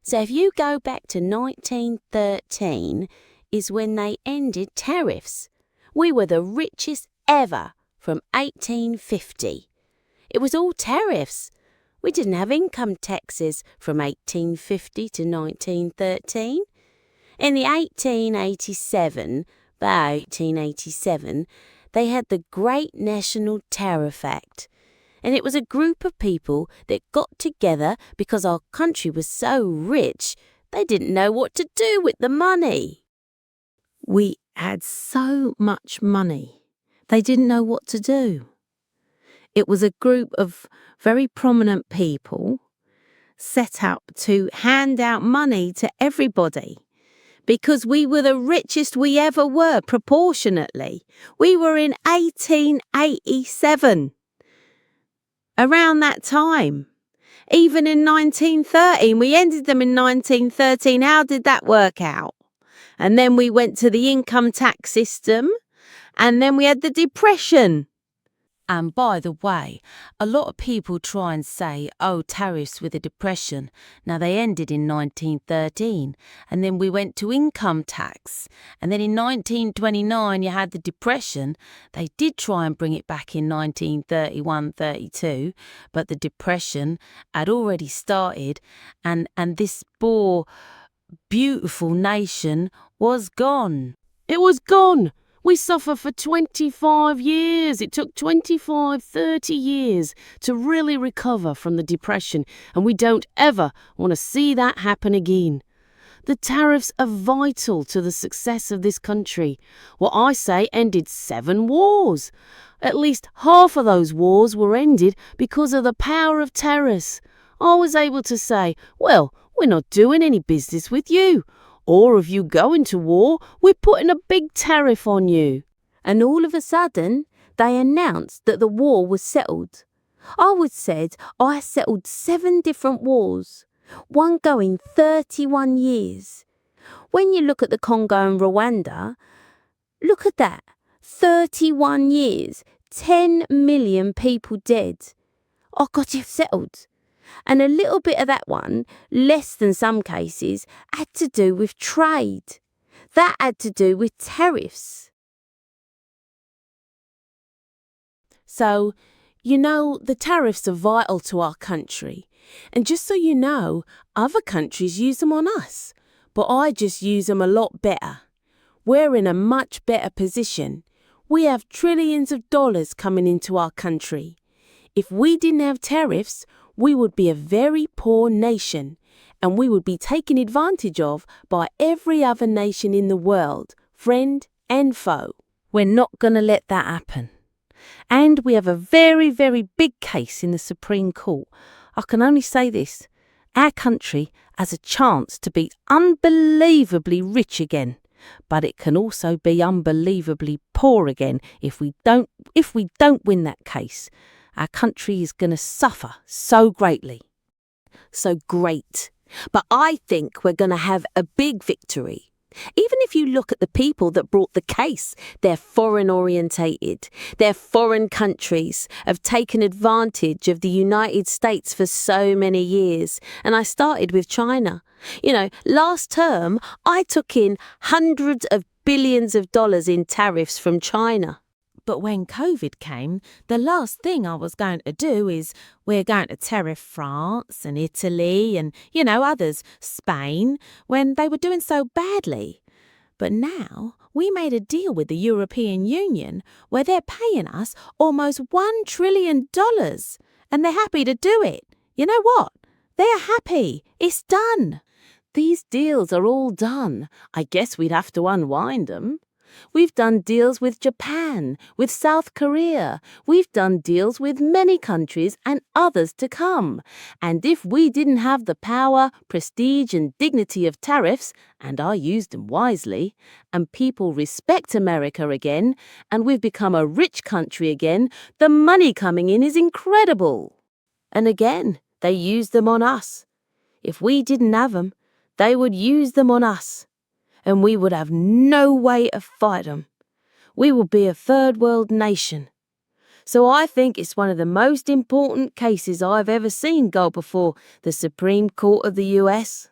So if you go back to 1913 is when they ended tariffs. We were the richest ever from 1850. It was all tariffs. We didn't have income taxes from 1850 to 1913. In the 1887, they had the Great National Tariff Act. And it was a group of people that got together because our country was so rich, they didn't know what to do with the money. We had so much money, they didn't know what to do. It was a group of very prominent people set up to hand out money to everybody because we were the richest we ever were proportionately. We were in 1887. Around that time, even in 1913, we ended them in 1913. How did that work out? And then we went to the income tax system, and then we had the Depression. And by the way, a lot of people try and say, oh, tariffs with the Depression. Now, they ended in 1913, and then we went to income tax. And then in 1929, you had the Depression. They did try and bring it back in 1931-32, but the Depression had already started, and this poor, beautiful nation was gone. It was gone. We suffered for 25 years. It took 25, 30 years to really recover from the Depression, and we don't ever want to see that happen again. The tariffs are vital to the success of this country. What I say ended 7 wars. At least half of those wars were ended because of the power of tariffs. I was able to say, well, we're not doing any business with you. Or if you go into war, we're putting a big tariff on you. And all of a sudden, they announced that the war was settled. I was said I settled 7 different wars, one going 31 years. When you look at the Congo and Rwanda, look at that. 31 years, 10 million people dead. I got it settled. And a little bit of that one, less than some cases, had to do with trade. That had to do with tariffs. So, the tariffs are vital to our country. And just so you know, other countries use them on us. But I just use them a lot better. We're in a much better position. We have trillions of dollars coming into our country. If we didn't have tariffs, we would be a very poor nation, and we would be taken advantage of by every other nation in the world, friend and foe. We're not going to let that happen. And we have a very, very big case in the Supreme Court. I can only say this. Our country has a chance to be unbelievably rich again, but it can also be unbelievably poor again if we don't win that case. Our country is going to suffer so greatly. So great. But I think we're going to have a big victory. Even if you look at the people that brought the case, they're foreign orientated. Their foreign countries have taken advantage of the United States for so many years. And I started with China. Last term, I took in hundreds of billions of dollars in tariffs from China. But when COVID came, the last thing I was going to do is we're going to tariff France and Italy and, others, Spain, when they were doing so badly. But now we made a deal with the European Union where they're paying us almost $1 trillion and they're happy to do it. You know what? They're happy. It's done. These deals are all done. I guess we'd have to unwind them. We've done deals with Japan, with South Korea. We've done deals with many countries and others to come. And if we didn't have the power, prestige and dignity of tariffs, and I used them wisely, and people respect America again, and we've become a rich country again, the money coming in is incredible. And again, they use them on us. If we didn't have them, they would use them on us. And we would have no way to fight them. We will be a third world nation. So I think it's one of the most important cases I've ever seen go before the Supreme Court of the US.